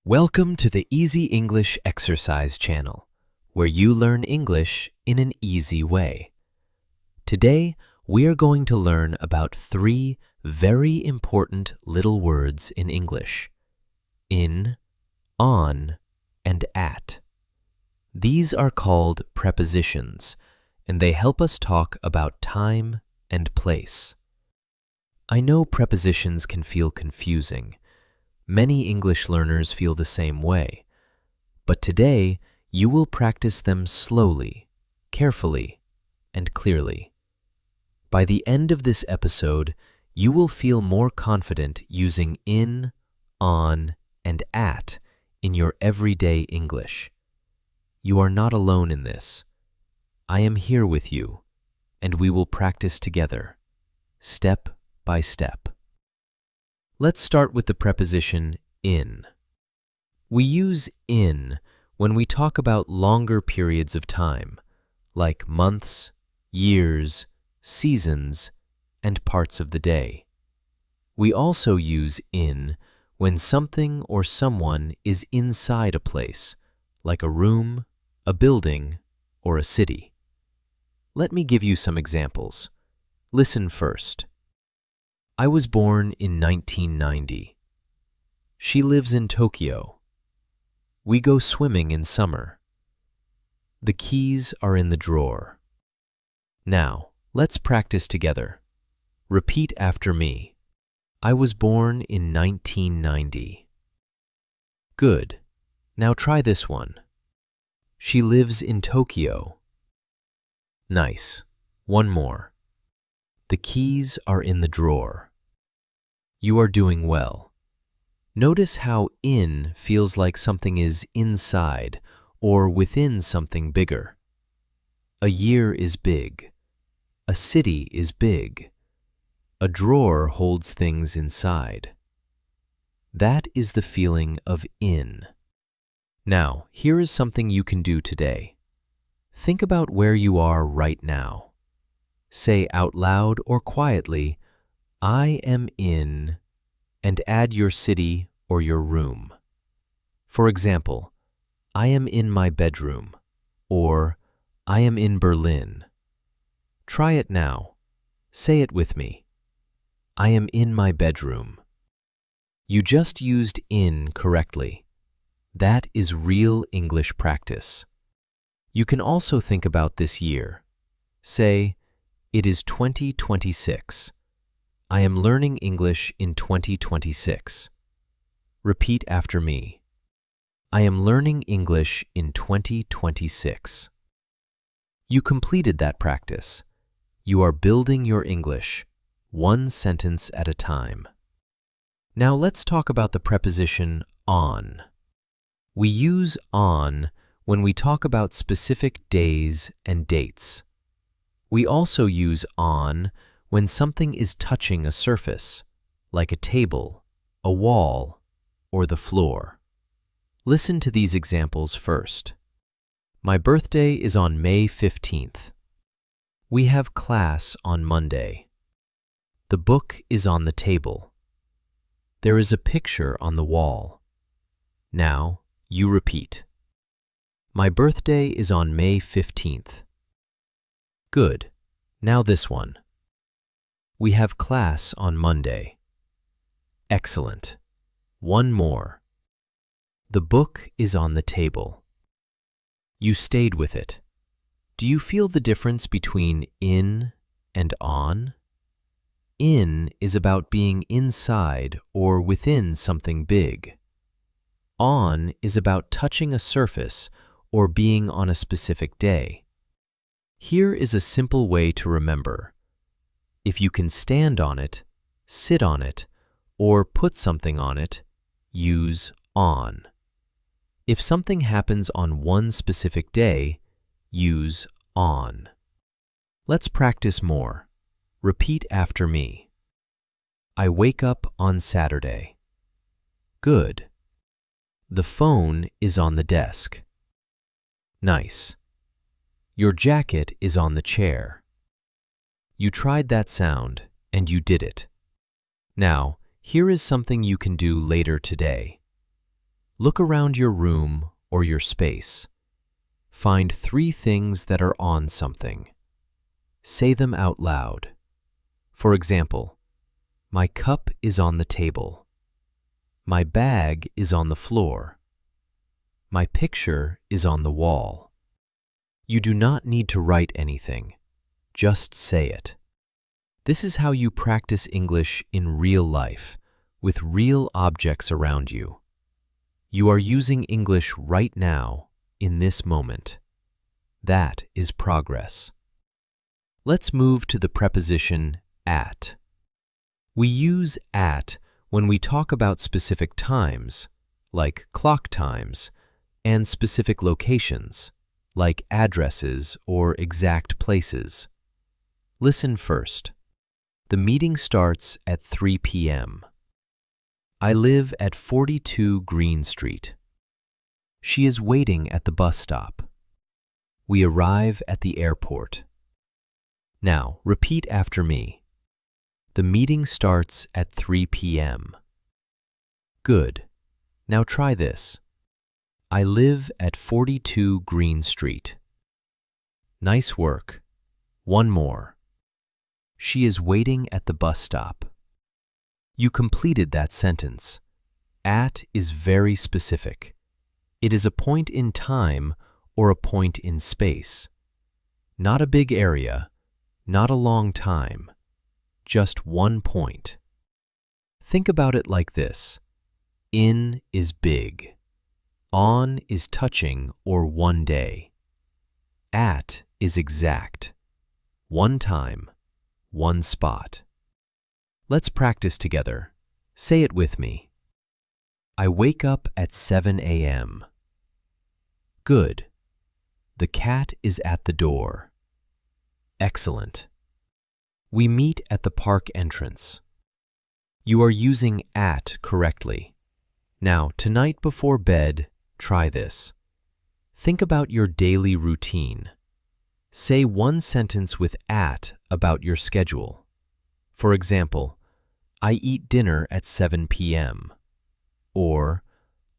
Welcome to the Easy English Exercise channel, where you learn English in an easy way. Today, we are going to learn about 3 very important little words in English: in, on, and at. These are called prepositions, and they help us talk about time and place. I know prepositions can feel confusing. Many English learners feel the same way. But today, you will practice them slowly, carefully, and clearly. By the end of this episode, you will feel more confident using in, on, and at in your everyday English. You are not alone in this. I am here with you, and we will practice together, step by step. Let's start with the preposition in. We use in when we talk about longer periods of time, like months, years, seasons, and parts of the day. We also use in when something or someone is inside a place, like a room, a building, or a city. Let me give you some examples. Listen first. I was born in 1990. She lives in Tokyo. We go swimming in summer. The keys are in the drawer. Now, let's practice together. Repeat after me. I was born in 1990. Good. Now try this one. She lives in Tokyo. Nice. One more. The keys are in the drawer. You are doing well. Notice how in feels like something is inside or within something bigger. A year is big. A city is big. A drawer holds things inside. That is the feeling of in. Now, here is something you can do today. Think about where you are right now. Say out loud or quietly, I am in, and add your city or your room. For example, I am in my bedroom, or I am in Berlin. Try it now. Say it with me. I am in my bedroom. You just used in correctly. That is real English practice. You can also think about this year. Say, it is 2026. I am learning English in 2026. Repeat after me. I am learning English in 2026. You completed that practice. You are building your English, one sentence at a time. Now let's talk about the preposition on. We use on when we talk about specific days and dates. We also use on when something is touching a surface, like a table, a wall, or the floor. Listen to these examples first. My birthday is on May 15th. We have class on Monday. The book is on the table. There is a picture on the wall. Now, you repeat. My birthday is on May 15th. Good. Now this one. We have class on Monday. Excellent. One more. The book is on the table. You stayed with it. Do you feel the difference between in and on? In is about being inside or within something big. On is about touching a surface or being on a specific day. Here is a simple way to remember. If you can stand on it, sit on it, or put something on it, use on. If something happens on one specific day, use on. Let's practice more. Repeat after me. I wake up on Saturday. Good. The phone is on the desk. Nice. Your jacket is on the chair. You tried that sound, and you did it. Now, here is something you can do later today. Look around your room or your space. Find 3 things that are on something. Say them out loud. For example, my cup is on the table. My bag is on the floor. My picture is on the wall. You do not need to write anything. Just say it. This is how you practice English in real life, with real objects around you. You are using English right now, in this moment. That is progress. Let's move to the preposition at. We use at when we talk about specific times, like clock times, and specific locations, like addresses or exact places. Listen first. The meeting starts at 3 p.m. I live at 42 Green Street. She is waiting at the bus stop. We arrive at the airport. Now, repeat after me. The meeting starts at 3 p.m. Good. Now try this. I live at 42 Green Street. Nice work. One more. She is waiting at the bus stop. You completed that sentence. At is very specific. It is a point in time or a point in space. Not a big area, not a long time, just one point. Think about it like this. In is big. On is touching or one day. At is exact. One time, one spot. Let's practice together. Say it with me. I wake up at 7 a.m. Good. The cat is at the door. Excellent. We meet at the park entrance. You are using at correctly. Now, tonight before bed, try this. Think about your daily routine. Say one sentence with at about your schedule. For example, I eat dinner at 7 p.m. Or,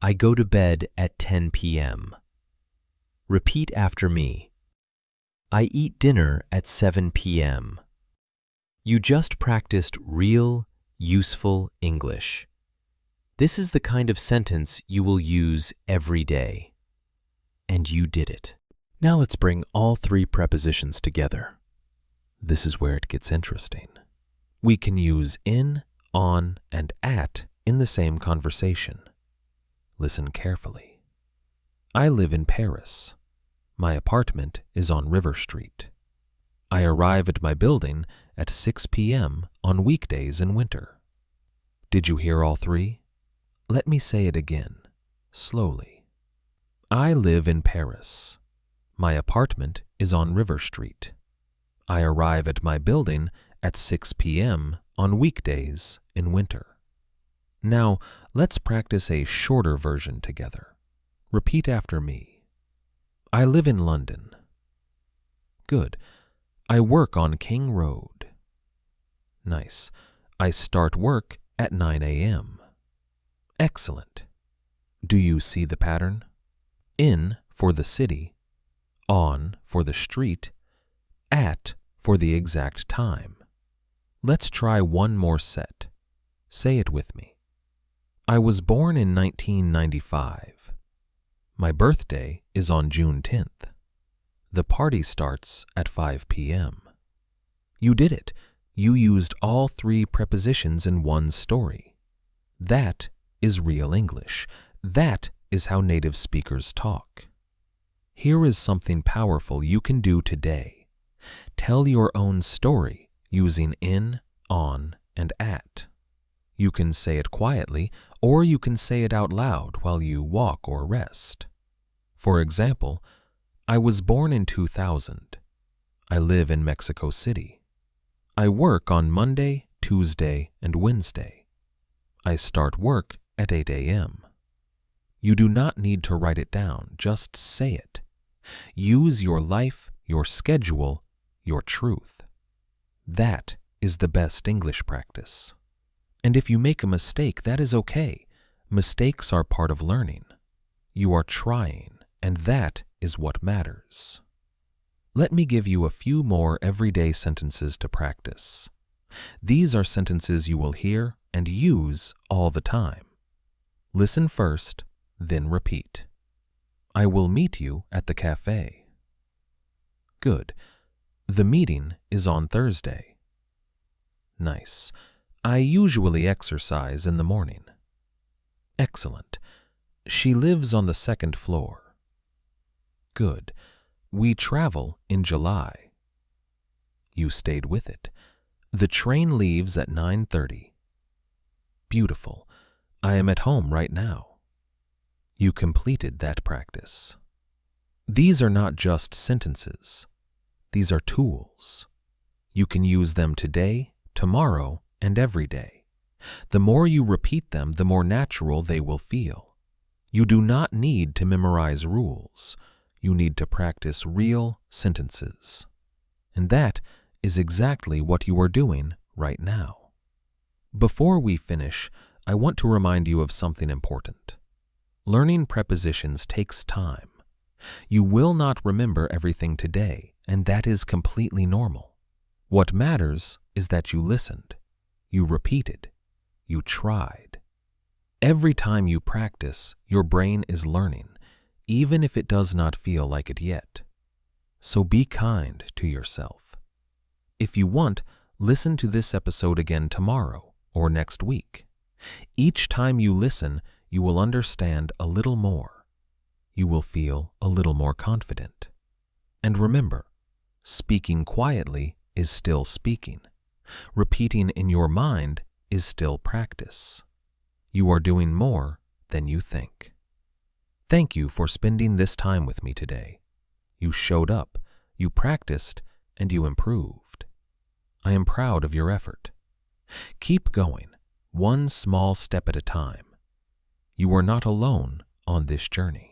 I go to bed at 10 p.m. Repeat after me. I eat dinner at 7 p.m. You just practiced real, useful English. This is the kind of sentence you will use every day. And you did it. Now let's bring all 3 prepositions together. This is where it gets interesting. We can use in, on, and at in the same conversation. Listen carefully. I live in Paris. My apartment is on River Street. I arrive at my building at 6 p.m. on weekdays in winter. Did you hear all 3? Let me say it again, slowly. I live in Paris. My apartment is on River Street. I arrive at my building at 6 p.m. on weekdays in winter. Now, let's practice a shorter version together. Repeat after me. I live in London. Good. I work on King Road. Nice. I start work at 9 a.m. Excellent. Do you see the pattern? In for the city, on for the street, at for the exact time. Let's try one more set. Say it with me. I was born in 1995. My birthday is on June 10th. The party starts at 5 p.m. You did it. You used all 3 prepositions in one story. That is real English. That is how native speakers talk. Here is something powerful you can do today. Tell your own story using in, on, and at. You can say it quietly, or you can say it out loud while you walk or rest. For example, I was born in 2000. I live in Mexico City. I work on Monday, Tuesday, and Wednesday. I start work at 8 a.m. You do not need to write it down, just say it. Use your life, your schedule, your truth. That is the best English practice. And if you make a mistake, that is okay. Mistakes are part of learning. You are trying, and that is what matters. Let me give you a few more everyday sentences to practice. These are sentences you will hear and use all the time. Listen first, then repeat. I will meet you at the cafe. Good. The meeting is on Thursday. Nice. I usually exercise in the morning. Excellent. She lives on the second floor. Good. We travel in July. You stayed with it. The train leaves at 9:30. Beautiful. I am at home right now. You completed that practice. These are not just sentences. These are tools. You can use them today, tomorrow, and every day. The more you repeat them, the more natural they will feel. You do not need to memorize rules. You need to practice real sentences. And that is exactly what you are doing right now. Before we finish, I want to remind you of something important. Learning prepositions takes time. You will not remember everything today, and that is completely normal. What matters is that you listened, you repeated, you tried. Every time you practice, your brain is learning, even if it does not feel like it yet. So be kind to yourself. If you want, listen to this episode again tomorrow or next week. Each time you listen, you will understand a little more. You will feel a little more confident. And remember, speaking quietly is still speaking. Repeating in your mind is still practice. You are doing more than you think. Thank you for spending this time with me today. You showed up, you practiced, and you improved. I am proud of your effort. Keep going, one small step at a time. You are not alone on this journey.